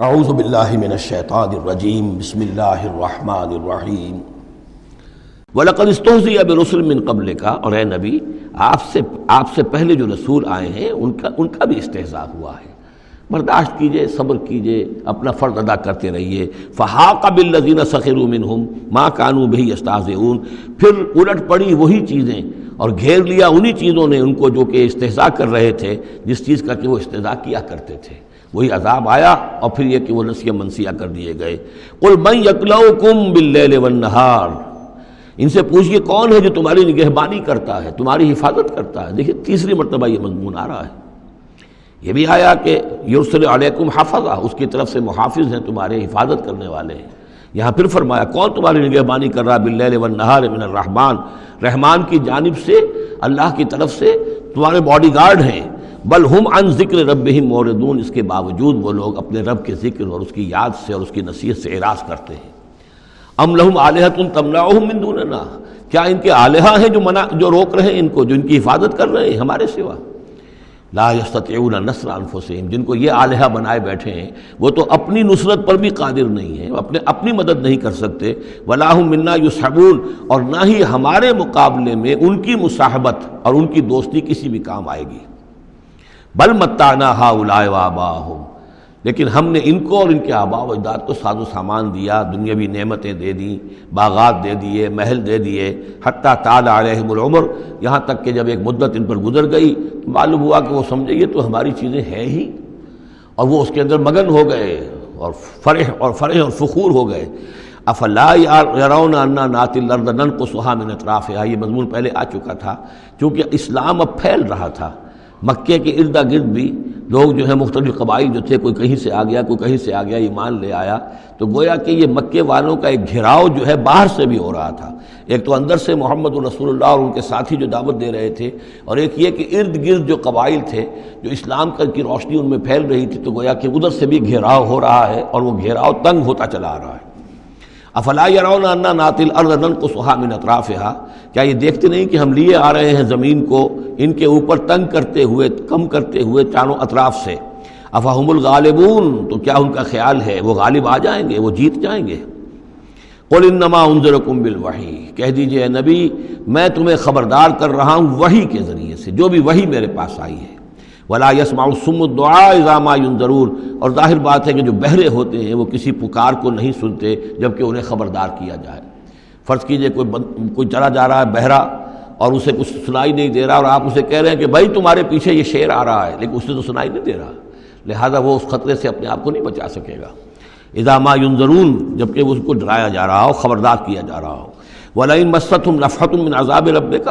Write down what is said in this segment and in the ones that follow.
اعوذ باللہ من الشیطان الرجیم بسم اللہ الرحمن الرحیم وَلَقَدِ اسْتُهْزِئَ بِرُسُلٍ مِّن قَبْلِكَ، اور اے نبی آپ سے پہلے جو رسول آئے ہیں ان کا بھی استہزاء ہوا ہے۔ برداشت کیجئے، صبر کیجئے، اپنا فرض ادا کرتے رہیے۔ فَحَاقَ بِالَّذِينَ سَخِرُوا مِنْهُمْ مَا كَانُوا بِهِ يَسْتَهْزِئُونَ، پھر الٹ پڑی وہی چیزیں اور گھیر لیا انہی چیزوں نے ان کو جو کہ استہزاء کر رہے تھے، جس چیز کا کہ وہ استہزاء کیا کرتے تھے۔ وہی عذاب آیا اور پھر یہ کہ وہ نسیہ منسیہ کر دیے گئے۔ قُلْ مَن يَكْلَؤُكُم بِاللَّيْلِ وَالنَّهَارِ، ان سے پوچھئے کون ہے جو تمہاری نگہبانی کرتا ہے، تمہاری حفاظت کرتا ہے۔ دیکھیے تیسری مرتبہ یہ مضمون آ رہا ہے۔ یہ بھی آیا کہ یرسل علیکم حفظہ، اس کی طرف سے محافظ ہیں، تمہارے حفاظت کرنے والے ہیں۔ یہاں پھر فرمایا کون تمہاری نگہبانی کر رہا، باللیل والنہار من الرحمن، رحمان کی جانب سے، اللہ کی طرف سے تمہارے باڈی گارڈ ہیں۔ بل ہم عن ذکر ربہم موردون، اس کے باوجود وہ لوگ اپنے رب کے ذکر اور اس کی یاد سے اور اس کی نصیحت سے اعراض کرتے ہیں۔ ام لہم آلہۃ تمنعہم من دوننا، کیا ان کے آلہہ ہیں جو روک رہے ہیں ان کو، جو ان کی حفاظت کر رہے ہیں ہمارے سوا؟ لا یستطیعون نصر انفسہم، جن کو یہ آلہہ بنائے بیٹھے ہیں وہ تو اپنی نصرت پر بھی قادر نہیں ہیں، اپنی مدد نہیں کر سکتے۔ ولا ہم منا یصحبون، اور نہ ہی ہمارے مقابلے میں ان کی مصاحبت اور ان کی دوستی کسی بھی کام آئے گی۔ بل متعنا ہؤلاء وآباءہم، لیکن ہم نے ان کو اور ان کے آباء و اجداد کو ساز و سامان دیا، دنیاوی نعمتیں دے دیں، باغات دے دیے، محل دے دیے، حتیٰ طال علیہم العمر، یہاں تک کہ جب ایک مدت ان پر گزر گئی تو معلوم ہوا کہ وہ سمجھے یہ تو ہماری چیزیں ہیں ہی، اور وہ اس کے اندر مگن ہو گئے اور فرح اور فخور ہو گئے۔ افلا یرون انا ناتی الارض ننقصها من اطرافها، یہ مضمون پہلے آ چکا تھا۔ چونکہ اسلام اب پھیل رہا تھا، مکے کے ارد گرد بھی لوگ جو ہیں مختلف قبائل جو تھے، کوئی کہیں سے آ گیا، کوئی کہیں سے آ گیا، ایمان لے آیا، تو گویا کہ یہ مکے والوں کا ایک گھیراؤ جو ہے باہر سے بھی ہو رہا تھا۔ ایک تو اندر سے محمد رسول اللہ اور ان کے ساتھی جو دعوت دے رہے تھے، اور ایک یہ کہ ارد گرد جو قبائل تھے جو اسلام کی روشنی ان میں پھیل رہی تھی، تو گویا کہ ادھر سے بھی گھیراؤ ہو رہا ہے اور وہ گھیراؤ تنگ ہوتا چلا آ رہا ہے۔ افلا یرون انا ناتی الارض ننقصها من اطرافها، کیا یہ دیکھتے نہیں کہ ہم لیے آ رہے ہیں زمین کو ان کے اوپر تنگ کرتے ہوئے، کم کرتے ہوئے چاروں اطراف سے۔ افہم الغالبون، تو کیا ان کا خیال ہے وہ غالب آ جائیں گے، وہ جیت جائیں گے؟ قل انما انذرکم بالوحی، کہہ دیجئے اے نبی میں تمہیں خبردار کر رہا ہوں وحی کے ذریعے سے، جو بھی وحی میرے پاس آئی ہے۔ ولا يسمع الصم الدعاء اذا ما ينذرون، اور ظاہر بات ہے کہ جو بہرے ہوتے ہیں وہ کسی پکار کو نہیں سنتے جبکہ انہیں خبردار کیا جائے۔ فرض کیجئے کوئی چلا جا رہا ہے بہرا اور اسے کچھ سنائی نہیں دے رہا، اور آپ اسے کہہ رہے ہیں کہ بھائی تمہارے پیچھے یہ شیر آ رہا ہے، لیکن اسے تو سنائی نہیں دے رہا، لہذا وہ اس خطرے سے اپنے آپ کو نہیں بچا سکے گا۔ اذا ما ينذرون، جبکہ اس کو ڈرایا جا رہا ہو، خبردار کیا جا رہا ہو۔ ولئن مستهم نفحة من عذاب ربك،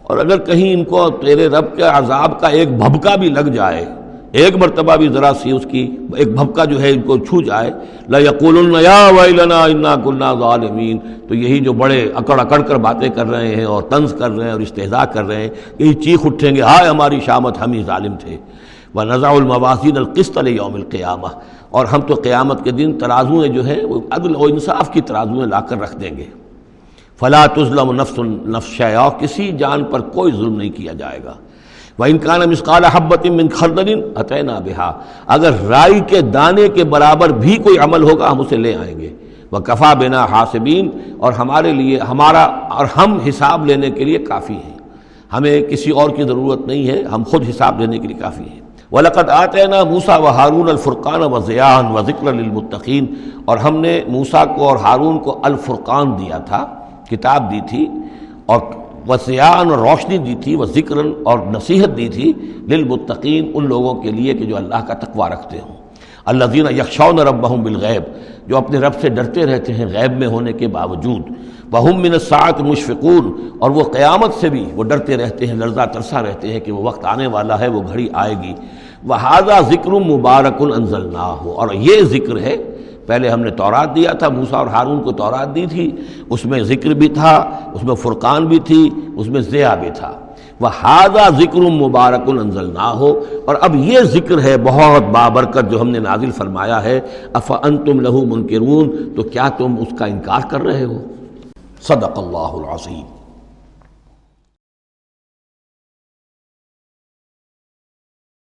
اور اگر کہیں ان کو تیرے رب کے عذاب کا ایک بھبکا بھی لگ جائے، ایک مرتبہ بھی ذرا سی اس کی ایک بھبکا جو ہے ان کو چھو جائے، لَيَقُولُنَّ يَا وَيْلَنَا إِنَّا كُنَّا ظَالِمِينَ، تو یہی جو بڑے اکڑ کر باتیں کر رہے ہیں اور طنز کر رہے ہیں اور استہزاء کر رہے ہیں، یہی چیخ اٹھیں گے ہائے ہماری شامت، ہم ہی ظالم تھے۔ وَنَضَعُ الْمَوَازِينَ الْقِسْطَ لِيَوْمِ الْقِيَامَةِ، اور ہم تو قیامت کے دن ترازویں جو ہیں وہ عدل و انصاف کی ترازویں لا کر رکھ دیں گے۔ فلا تظلم نفس شیئا، کسی جان پر کوئی ظلم نہیں کیا جائے گا۔ وَإِنْ كَانَ مِثْقَالَ حَبَّةٍ مِّنْ خَرْدَلٍ أَتَيْنَا بِهَا، اگر رائی کے دانے کے برابر بھی کوئی عمل ہوگا ہم اسے لے آئیں گے۔ وَكَفَى بِنَا حَاسِبِينَ، اور ہمارے لیے ہم حساب لینے کے لیے کافی ہیں، ہمیں کسی اور کی ضرورت نہیں ہے، ہم خود حساب لینے کے لیے کافی ہیں۔ وَلَقَدْ آتَيْنَا مُوسَىٰ وَهَارُونَ الْفُرْقَانَ وَضِيَاءً وَذِكْرًا لِّلْمُتَّقِينَ، اور ہم نے موسیٰ کو اور ہارون کو الفرقان دیا تھا، کتاب دی تھی، اور وضیاءً، اور روشنی دی تھی، وذکراً، اور نصیحت دی تھی، للمتقین، ان لوگوں کے لیے کہ جو اللہ کا تقوی رکھتے ہوں۔ الذین یخشون ربہم بالغیب، جو اپنے رب سے ڈرتے رہتے ہیں غیب میں ہونے کے باوجود۔ وہم من الساعۃ مشفقون، اور وہ قیامت سے بھی وہ ڈرتے رہتے ہیں، لرزہ ترسا رہتے ہیں کہ وہ وقت آنے والا ہے، وہ گھڑی آئے گی۔ وہذا ذکر مبارک انزلناہ، اور یہ ذکر ہے، پہلے ہم نے تورات دیا تھا، موسیٰ اور ہارون کو تورات دی تھی، اس میں ذکر بھی تھا، اس میں فرقان بھی تھی، اس میں ضیاء بھی تھا۔ وَهَذَا ذِكْرٌ مُبَارَكٌ أَنزَلْنَاهُ، اور اب یہ ذکر ہے بہت بابرکت جو ہم نے نازل فرمایا ہے۔ أَفَأَنْتُمْ لَهُ مُنْكِرُونَ، تو کیا تم اس کا انکار کر رہے ہو؟ صدق اللہ العظیم۔